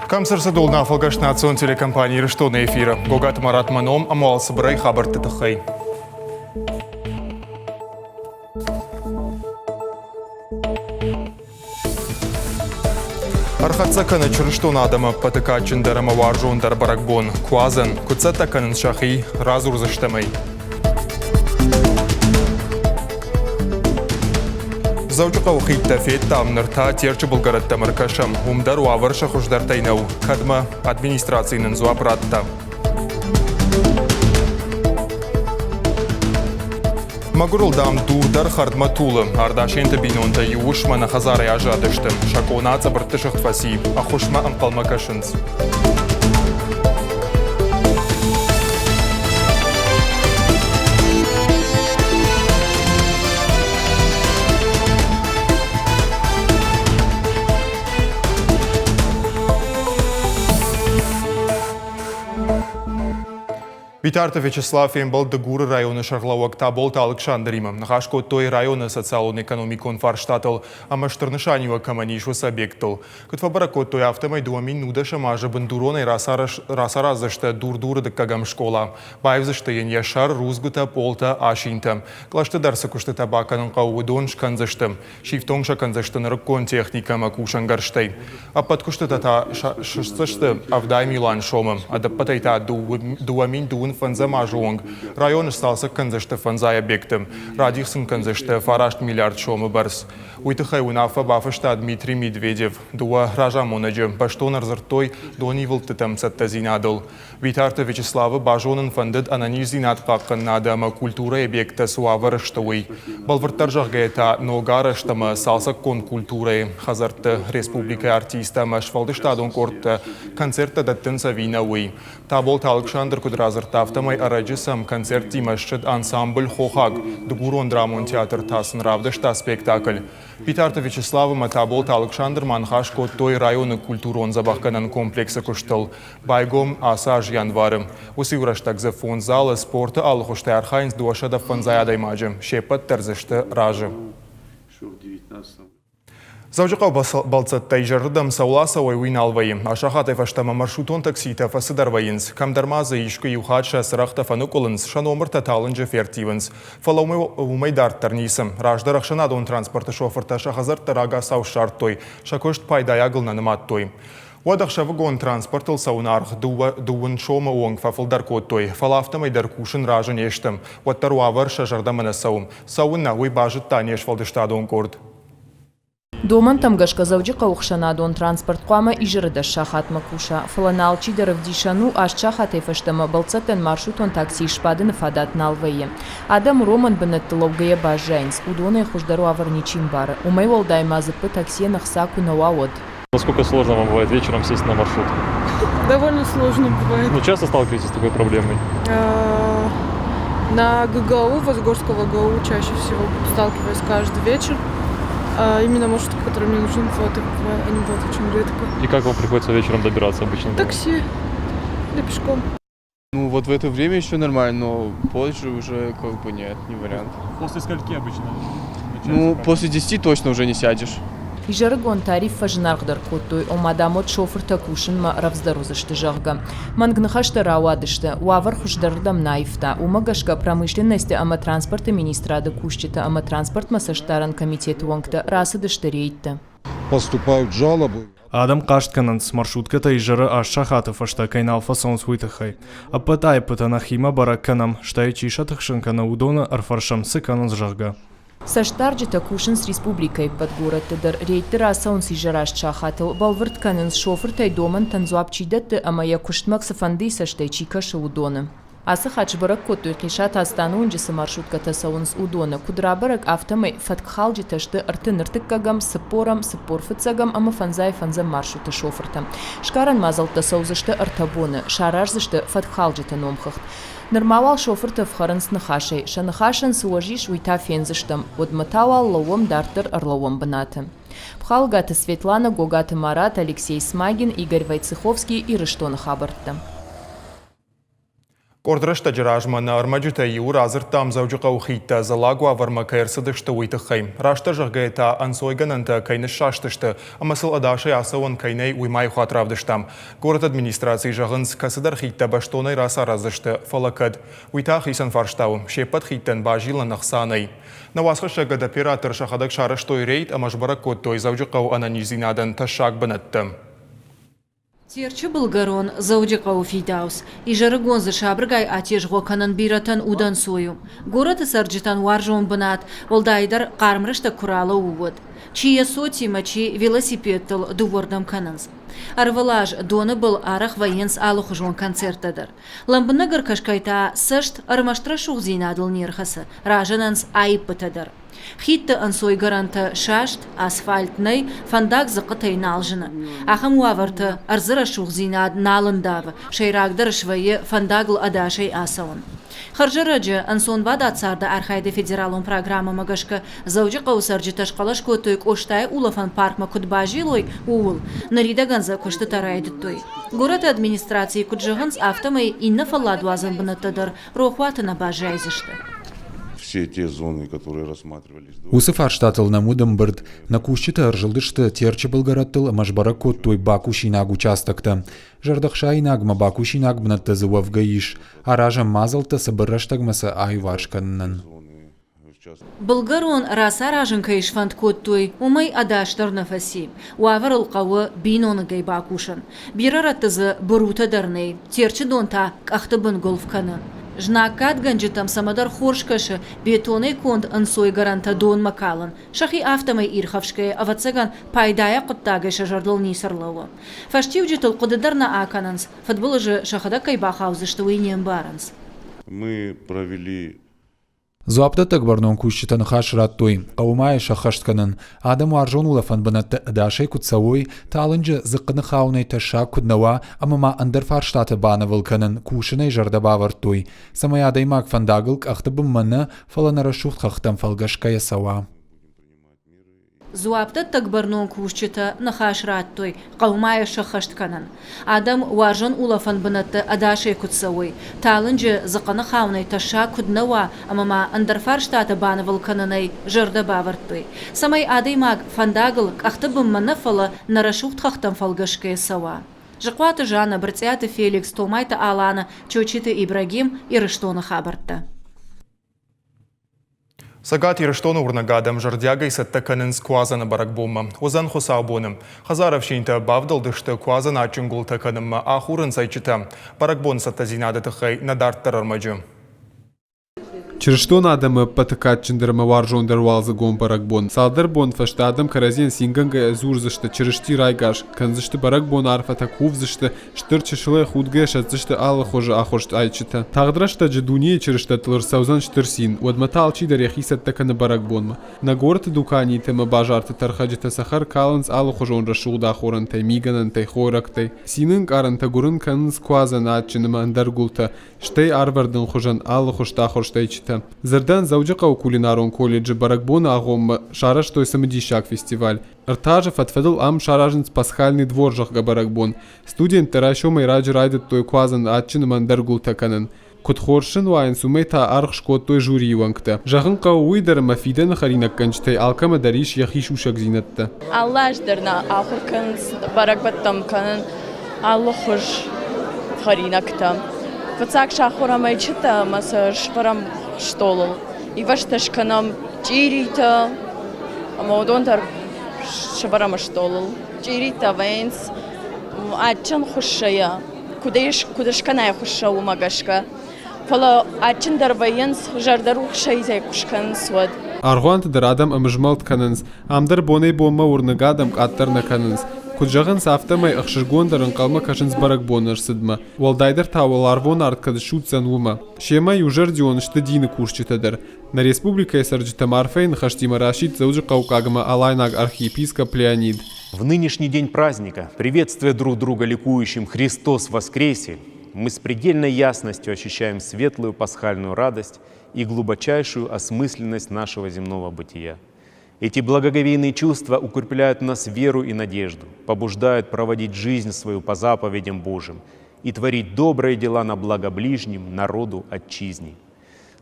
Камсырсы долна фалгаш национ телекомпании «Рештоны» эфира. Гогат Марат Маном, амуал собрай хабар тытыхай. Архатса каны чырыштон адамы патыка чындарыма варжуындар баракбон. Куазын, куцата канын шахи, разур заштамай. Завчука ухитта фетта амнырта терчі бұлғаратта мыркашам. Умдар уавырша хуждартайнау. Кадма администрацийнын зуапратта. Магурулдам дурдар хардма тулы. Ардашенті бинонта юушма на хазары ажадыштым. Шаконаца біртішіқ фаси. Ахушма амқалма кашынц. Витарта Вячеслав был дегуры района Шарлауак Таболта Александрима. Нахашко той района социально-экономикон фарштатл, а маштырнышанива каманишу сабектл. Кутфабарако той автомайдуамин нудаша мажа бандуроной расаразышта дур-дуры дыккагам школа. Байвзышта ен яшар рузгута полта ашинта. Клашты дарсакушты табаканын каудон шканзыштым. Шифтон шаканзыштын рыккон техникама кушангарштай. А подкушты тата шыстышты авдай Милан шомым. Адаппатайта дуамин дуын фанзама жонг. Район остался канзышты фанзай объектом. Радихсын канзышты фарашт миллиард шомы барс. Уйтыхай унафа бафышта Дмитрий Медведев. Дуа ража монаджы. Баштонар зартой дони вылтытам саттазинадыл. Витарта Вячеслава бажонын фандыд анализинат қаққын надама культура объекта суаварыштауй. Балвырттар жағгайта ногарыштамы салсак кон культуры. Хазарты республика артиста машвалдыштадон корты концерта даттын савинауй. Таболт Александр Кудразырта автомай арачысам концерт тимашчыд ансамбль хохаг. Дугурон драмон театр тасын равдышта спектакль. Витарта Вячеслава Матаболт Александр Манхашко той районы культурон забахканан комплекса куштыл. Байгом асаж январым. Усивраштак за фон зала спорта алхуштай архайнс дуашада фанзаядай маджым. Шепат терзышты ражы. Завжақау балцаттай жарыдам сауласа ойуин алвайым. Ашахатай фаштама маршрутон таксита фасыдарвайынс. Камдармаза ишкі юхатша сырақта фануколынс. Шаномыр таталынжы фертивынс. Фалаумай умайдарттар нисым. Раждар ақшанадон транспорта шофырта шахазарта рага сау шарттой. Шакошт пайдай агылнаным аттой. Уадақша вагон транспортыл саунарх дуын шома оң фафылдар коттой. Фалафтамай даркушын ражын ештім. Уаттар уавар шажардамына саум. Сауын науй бажыт танеш фалдыштадон корд. Доман тамгашка завжика ухшанадон транспорт қуама ижырыда шахат макуша. Фаланал чидеров дишану аш чахат ефаштама балцатен маршрутон такси шпадын фадат налвайе. Адам Роман бенеттыловгая бажайнс. Удоны хуждару аварничим бары. Умей волдай мазыпы такси нахсаку науауд. Насколько сложно вам бывает вечером сесть на маршрут? Довольно сложно бывает. Ну, часто сталкиваетесь с такой проблемой? На ГГУ, Возгорского ГГУ чаще всего сталкиваюсь каждый вечер. Именно маршрут, который мне нужен, они бывают очень редко. И как вам приходится вечером добираться обычно? Такси или пешком. Ну вот в это время еще нормально, но позже уже как бы нет, не вариант. После скольки обычно? Ну, после 10 точно уже не сядешь. Ижаргон тариф фажнаргдар коттой омадамот шофер такушин ма равздарузышты жағга. Мангнахашта рауадышты, уавар хуждардам наифта. Умагашка промышленности ама транспорта министрада кущита, ама транспорт масаштаран комитет уангта расадышты рейтті. Поступают жалобы. Адам Каштканан с маршрутката ижары ашшахатов ашта кайнал фасон суйтахай. Апатай патанахима баракканам, штайчи шатахшанкана удона арфаршам сыканан сжарга. Саштарджи такушин с республикой под город тедер рейтер асаун сижараш чахатыл балвырт канын шофер доман танзуапчидатты ама якуштмак сафанды саштайчи каша удона. Асы хачбарак коту кишат астанунжысы маршрутката саунс удона кудрабарак автомай фаткхалджи ташты артыныртыккагам сыпорам сыпорфыцагам ама фанзай фанзам маршрута шоферта. Шкаран мазалта саузышты артабоны, шаражзышты фаткхалджита номхахт. Нормавал шоферта вхаранс нахашей, шанахашан суажиш уйта фензыштам, одматавал ловом дартер орловом баната. Пхалгата Светлана, Гогата Марат, Алексей Смагин, Игорь Войцеховский и Рештон Хабарта. Кордрышта жыражманы армаджыта юр азыртам завжыға ұхитта залагуа варма кайырсыдышты уйтыққайм. Рашта жығайта ансойгананта кайныш шаштышты, амасыл адашай асауын кайнай уймай хуатравдыштам. Город администрации жағынс касыдар хитта баштонай раса разышты фалакад. Уйта хисан фарштауым, шепат хиттан бажилан ақсанай. Навасқыша гад оператор шахадак шарыштой рейд, амашбара коттой завжықау ананизинадан ташак банаттым. Терчі Булгарон заудиқау фидаус. И жарыгон за шабргай атежго канан биратан удан сою. Город сарджитан варжон банат, волдайдар қармрышта курала увод. Чия сотима чи велосипедтал дувордам кананс. Арвалаж доны был арах военс алухжон концертадыр. Ламбынагар кашкайта сышт армаштра шухзинадыл нерхасы, ражананс айыппытадыр. Хитті ансой гаранты шашт, асфальтный, фандак зықытай налжыны. Ахам уаварты арзыра шухзинад налындавы, шайрагдыр швайы фандагл адашай асауын. Харжыраджы ансон вада царда архайды федералун программа магашка зауджи қаусарджы ташқалаш көтөйк оштай улафан паркма кудбажилой уул, наридаганза кошты тарайды той. Город администрации куджығынс автомай инна фалладуазын бынаттадыр, рохватына бажайзышты. Все те зоны, которые рассматривались. Усы фарштатыл намудам бырд, на кущита аржылдышты терчі былгаратыл машбара коттой баку шинаг участакта. Жардақша инагма баку шинаг бнатты зывавга иш, аража мазалта сабырраштагмаса айвашканнан. Булгарон раса ражынка ишфанд коттой, умай адаштар нафаси. Уавар алқауы биноны гай бакушын. Бирараттызы бұрута дарней, терчі донта қақтыбын голфканы. Жнакат ганджитам самадар хоршкашы бетоны конд ансой гаранта дон макалан. Шахи автомай ирхавшкая авацаган пайдая құттагайша жардыл нисарлауы. Фаштивджитал құдыдарна акананс, футболы же шахада кайбахаузышты уйнем баранс. Мы провели... Зуапта тагбарнон кущитан хаш раттой, қаумай шахаштканын, адам аржон улафан банатты адашай кутсавой, талынжы зыққыны хаунай таша куднава, амама андыр фарштаты баны вылканын, кушынай жардаба вартой. Самаядай мак фандагылк ақтыбым маны фаланара шухт қақтам фалгашкая сава. Зуапта тагбарнон кушчита нахаш раттой, қаумай шахаштканын. Адам варжон улафан банатты адашай кутсавой, талынжы зыққыны хаунай таша куднава, амама андыр фарштаты баны вылканынай жардаба вартой. Самай адай мак фандагылк ақтыбым маны фала нара шухт қақтам фалгашкая сава. Жықваты Жана, Брцяты Феликс, Томайта Алана, Чочиты Ибрагим и Рыштоны хабарты. Сагат Ирыштоны урнагадам жардягай саттаканын сквазаны барак болма. Озан хосаубоным. Хазаров шейнті бавдылдышты квазан ачынгул таканымма ахурын сайчыта. Баракбон саттазинады тұхай надарттар армаджы. Через что надо мы потыкать чендерма варжон дервалзы гон баракбон. Салдар бон фашта адам каразин синганга зурзышты через шти райгаш. Канзышты баракбон арфа такувзышты штыр чешылы худге шатзышты алла хожа ахошт айчыта. Тағдрашта джедуния через что тылыр саузан штырсин. Уадматал чи даряхи саттаканы баракбонма. На город дукани тема бажарты тархаджита сахар каланс алла хожон рашулда хорантай миганантай хойрактай. Синынг аранта гурын канс квазан атчыныма андаргулта. Штей арвардын хожан алла хошта ахоштайчыта. Зардан зауджақау кулинарон колледжи баракбона агом шараш той самодищак фестиваль. Ртажев отфедал ам шараженц пасхальный дворжах га баракбон. Студент тарашомай раджи райдет той квазан атчыны мандаргул таканын. Кутхоршин вайн сумейта архшкот той жюри вангта. Жахын қау уйдар мафиден харинак канчтай алкама дариш яхиш ушак зинатта. Аллаш дарна ахурканс баракбаттам канын аллахуш харинакта. Вацак шахура майчита масаж варам штолл. И вашташ канам чирита, амаудонтар шварам штолл. Чирита вейнс, ачан хушая. Кудеш канай хуша умагашка. Фала ачан дар вейнс жардару хушайзай кушкан свад. Аргуант дар адам амжмалт канынс. Амдар боней бома урнагадам каттарна канынс. Куджаган сафтамай ахширгондаран қалма кашынс баракбонар сыдма. Валдайдар тавал арвон арткады шутсан ума. Шема южар дионышты дины курчитадар. На республика сарджита Марфейн хаштима Рашид заужи каукагма алайнаг архиепископ Леонид. В нынешний день праздника, приветствуя друг друга ликующим «Христос воскресе», мы с предельной ясностью ощущаем светлую пасхальную радость и глубочайшую осмысленность нашего земного бытия. Эти благоговейные чувства укрепляют в нас веру и надежду, побуждают проводить жизнь свою по заповедям Божьим и творить добрые дела на благо ближним, народу, отчизне.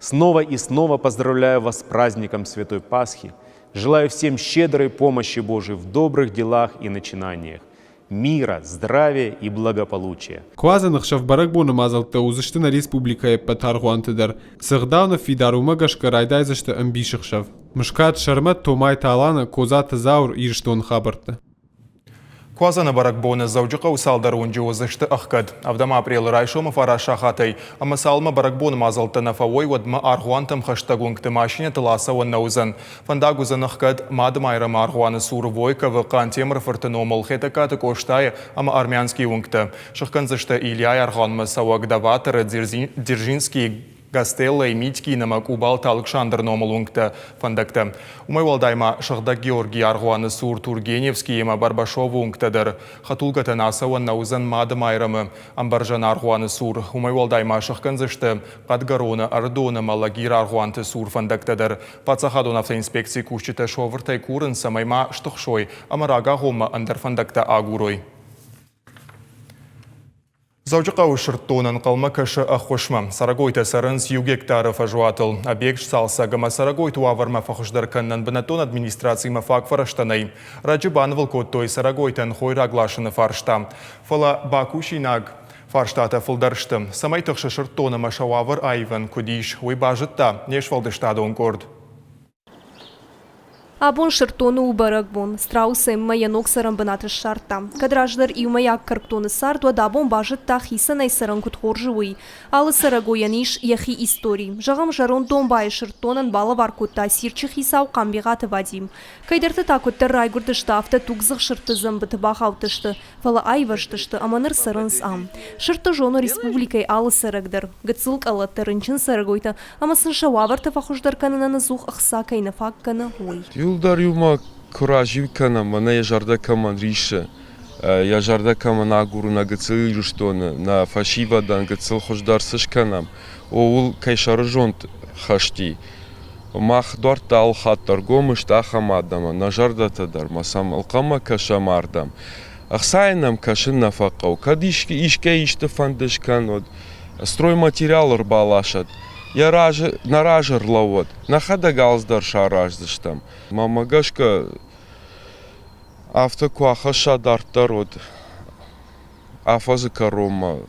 Снова и снова поздравляю вас с праздником Святой Пасхи. Желаю всем щедрой помощи Божией в добрых делах и начинаниях, мира, здравия и благополучия. Квазанах шав барак бона мазалта узыштына республика патаргуантыдар. Сыгдауна фидарума гашка райдайзышты амбиших шав. Мышкат шармат томай талана козата заур ирштон хабарты. Квазана баракбона завжықа усалдар онжы озышты аққад. Авдама апрелы райшома фара шахатай. Ама салма баракбона мазалты нафавой вадма аргуантам хаштагунгты машине тыласа онна узан. Фандагузан аққад мадым айрам аргуаны суры войка вылқан темір фыртыномыл хетакаты коштай ама армянский унгты. Шыққанзышты Илья арғанмы сауагдаватыры Дзержинский Гастелла и Митьки намак убал Александр Номалунгта фандакта. Умай валдайма шахда Георгий Аргуаны Сур Тургеневский ема Барбашов унгтадар. Хатулгата насауан наузан мадам айрамы Амбаржан Аргуаны Сур. Умай валдайма шахканзышты Падгарона Ардона Малагир Аргуанты Сур фандактадар. Пацахадон автоинспекции кушчита шовыртай курын самайма штықшой амарага гома андар фандакта агурой. Завжықа ұшырттуынан қалма кашы аққошма. Сарагойта сарын 100 гектары фажуатыл. Объект салса гама Сарагойту аварма фахышдар каннан бінатон администрации мафак фараштанай. Раджибан вылкоттой Сарагойтан хойра аглашыны фаршта. Фала Бакушинаг фарштата фылдаршты. Самай тұқшы шырттуына машауавар айван кудиш. Уйбажытта неш валдыштады онкорд. Абон шыртоны убаракбон, страусы маянок сарамбанаты шарта. Кадраждар и умаяк карктоны сартуа дабон бажыт та хисанай саранкут хоржуй. Алы сарагояниш яхи историй. Жагам жарон домбай шыртонан бала варкута сирчы хисау камбигаты вадим. Кайдерты такуттар райгурды штафта тугзых шырты замбыты бахаутышты. Фала айваштышты аманыр сарынс ам. Шырты жону республикай алы сарагдар. Гыцылк алатты рынчын сарагойта. Амасын шававарты фахуждар канананы зух ахса кайна факканы ой. Юлдар юма куражив канам, мана я жарда каман риша. Я жарда каман агуру на гцил юштона, на фашивадан гцил хождар сышканам. Оул кайшары жонт хашти. Мах дортал хаттар гомышта хамадама, на жарда тадар, масам алкама кашамардам. Ахсайнам кашин нафакау, кадишки ишке иште фандышкан, стройматериал рбалашат. Я наражер лавот, на хада галздар шараждыштам. Мамагашка автокуаха шадартарод. Афазы карома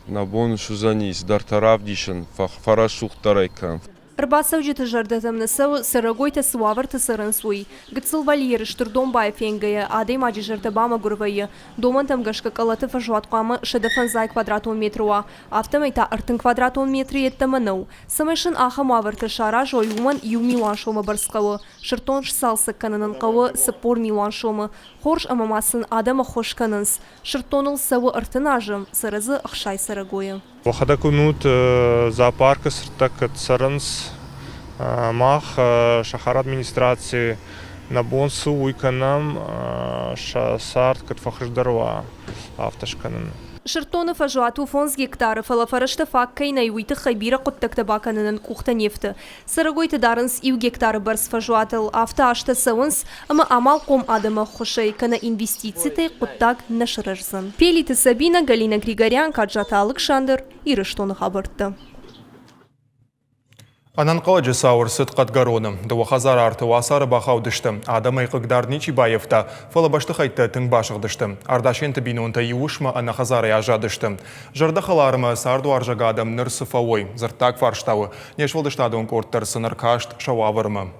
на бонушу занис дартаравдишен фарашухтарайкан. Рбасау житы жардатам насау сарагойта суаварта сарансуй. Гыцыл валиеры штырдомбай фенгая, адей маджи жартабама гурвая. Домантам гашка калаты фажуаткама шадафанзай квадратон метруа. Автомайта артын квадратон метри еттаманау. Самайшын аха муаварта шара жойуман ю милан шома барскавы. Шыртон шсалсы кананын кавы сапор милан шома. Хорш амамасын адама хош кананс. Шыртоныл савы артынажым, саразы ахшай сарагоя. Вахада кунут зоопарка сыртакат саранс мах шахар администрации на бонсу уйканам шасарт кат фахрждарва автошканан. Шыртоны фажуату фонс гектары фалафарышты факкай на юйты хайбира коттакта баканынан кухта нефті. Сарагойты дарынс ю гектары барс фажуатыл авто ашта сауынс, ама амал ком адама хошай кана инвестицитай коттак нашырырзын. Пелиты Сабина, Галина Григорян, Каджата Александр, Ирыштоны хабыртты. Анан қаладжы сауыр сүт қатгароны. Дуа хазар арты уасары бақаудышты. Адам айқығдар нечи байыфта. Фалабашты қайтты тың башығдышты. Ардашен тібінуынта еушма ана хазары ажадышты. Жырда қаларымы сарду аржагадам ныр сыфауой. Зыртак фарштауы. Нешвалдыштадуын корттар сыныр кашт шауавырмы.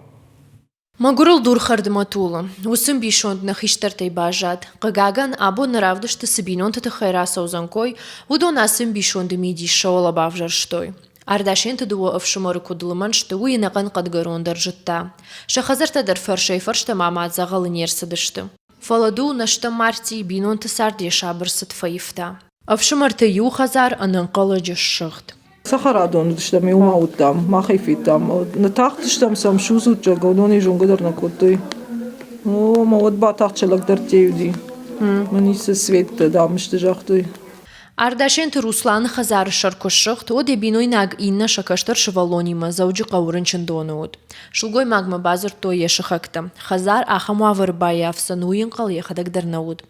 Магурыл дурхарды матулы. Усым бишонд на хиштартай бажад. Қығаган або наравдышты сыбинонты тахайра саузанкой. Удон асым бишонды миди шауала бавжарштой. Ардашен тудуо овшуморы кудылыман штуы инаган кадгарондар жытта. Шахазарта дар фаршай фаршта мамад загалы нерсыдышты. Фаладу нашта марти бинонты сарди шабырсыт фаифта. Овшумарта ю хазар анан қаладжы шыгт. Сахарадон дышта ми умаутам, махайфитам. На тахтыштам сам шузут джагодони жунгодар на котой. О, ма вот ба тахчалак дар тевди. Манисы свет дамышты жахтой. Ардашент Руслан хазар шаркошыхт, оде биной наг инна шакаштар шавалонима завджы қаурынчын донуд. Шулгой магма базар то ешыхакта. Хазар ахамуавыр баяв сануин қал ехадагдar науд.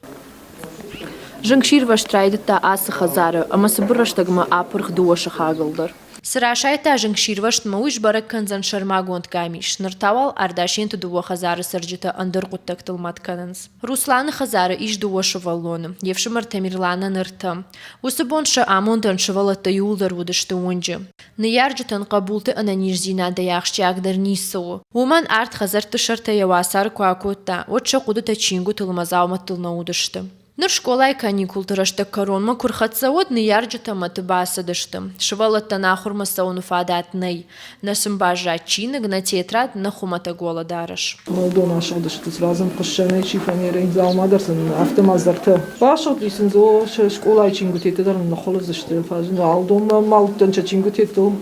Жангшир ваштрайдта асы хазары, ама сыбырыштагма апырх дуашы хагылдыр. Сырашайта жангшир ваштма уж барак канзан шармагонт камиш, ныртавал ардашент дуа хазары сырджита андыр гуттактыл маткананс. Руслан хазары иш дуашы валлоны, евшимар Тамирлана нырта. Усыбонша амондан шывалатта юлдар удышты унжы. Ныярджитан кабулты ананиш зинада яхшчи агдар нису. Уман арт хазарты шарта явасар куакутта, отша кудыта чингу тылмазауматтылна удышты. Ныр школай каникул тырышты коронма курхатса от ныярджита матыбаса дышты. Шывалатта нахурма сауnuфадат ней. Насымбажа чиныг на театрат нахумата гола дарыш. Молдона шылдышты сразу кышшаны чифанерин залмадырсын автомаздарты. Башыл дейсін зо школай чингу тетедарын нахолызышты. Фазын алдома малттанча чингу тету.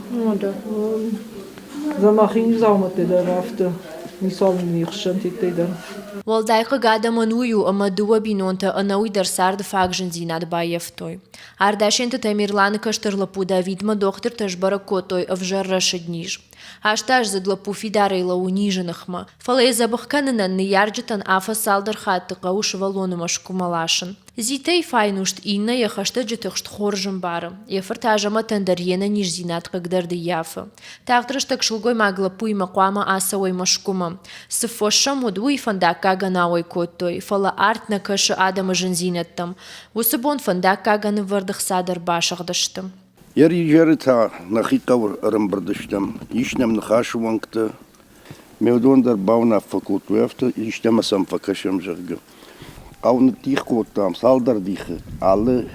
Замахин залмат дедар авто. Мисалын йықшын теттейдар. Валдайқы гадаман ую ама дуа бинонта анауи дарсарды фагжын зинад баевтой. Ардашенты Тамирланы каштырлапу Давидма доктор тажбара котой авжаррашы дниж. Аштаж задлапу фидарайла униженахма. Фалай забахканынан ныярджитан афа салдар хатты қаушы валонымаш кумалашын. Зитей файнушт инна яхашты житықшт хоржын бары. Ефір тажама тандарьена ниж зинат қагдарды яфы. Тағдырыштак шылгой маглапу и мақуама асауай машкума. Сыфоша мудуи фандака ганауай коттой. Фала арт на кашы адама жынзинаттым. Усыбон фандака ганы вардық садар башағдыштым. Яри жарыта нахикавр рымбырдыштым. Ишнем нахашу ванкты. Меудондар бауна факультуевты. Ишнема сам факашем жыргы. Ауны тих коттам, салдар дихы. Алы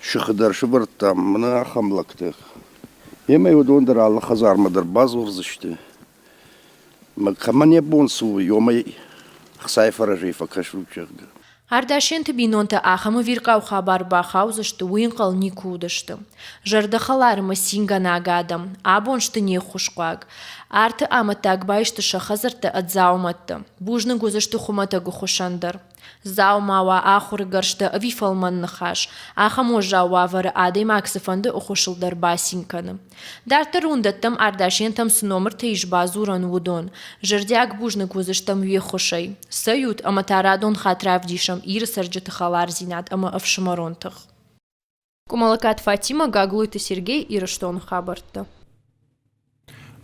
шыхыдар шыбырттам. Мына ахамлактых. Меудондар алы хазармадар базовзышты. Макамане бонсу, ёмай хсайфаражей факашу жыргы. Ардашенты бинонта ахамы виркау хабар бахаузышты уинқал никудышты. Жардахаларыма сингана агадам, абоншты не хушқаг. Арты аматаг байшты шахазырты адзауматты. Бужны гузышты хуматагу хушандар. Заумава ахуры гаршты авифалман нахаш. Ахамо жауавары адей максыфанды ухушылдар басинканы. Дартыр ундаттым ардашентам сыномыр тейш базуран вудон. Жырдяг бужны гузыштам вехушай. Сают аматарадон хатравдишам иры сарджыты халар зинат ама авшамаронтых. Кумалакат Фатима, Гаглуйты Сергей, Ирыштон Хабарта.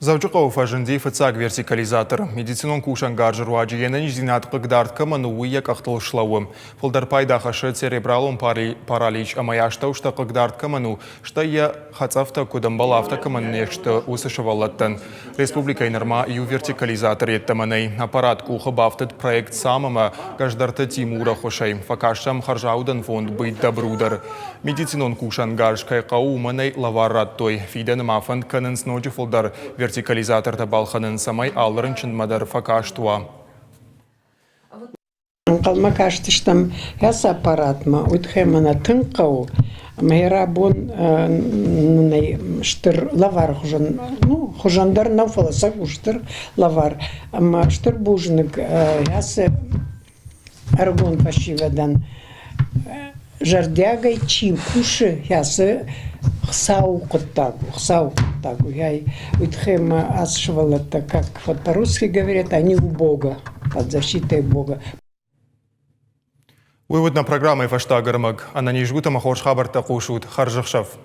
Завчуков ажынди фыцак вертикализатор. Медицинон кушан гаржыру ажиенен жинат қығдартқы мануия қақтылышлауы. Фылдар пайда хашы церебралон паралич амаяшта ұшта қығдартқы ману, шта я хацафта кудамбал автокаман нешті усы шывалаттан. Республика инарма ю вертикализатор еттаманай. Аппарат кухы бафтыт проект самама гаждарты Тимура хошай. Факашам харжаудан фонд быть добрудар. Медицинон кушан гарж кайқау уманай лаварраттой. Фиден мафанд канын сноджи фылдар вертикализаторда балханын самай алырын чынмадар факаштуа. Қалма каштыштам яс аппаратма, уйтхемана тынқау, мейрабон штыр лавар хужан, ну, хужандар науфаласа гуштыр лавар, ама штыр бужник яс аргон фашивадан жардягай чивкуши яс хсау коттагу, я уйтхем асшвалата, как вот по-русски говорят, они у Бога, под защитой Бога. Вывод на программы фаштагармаг, а на ней жгута махорш хабарта кушут харжахшав.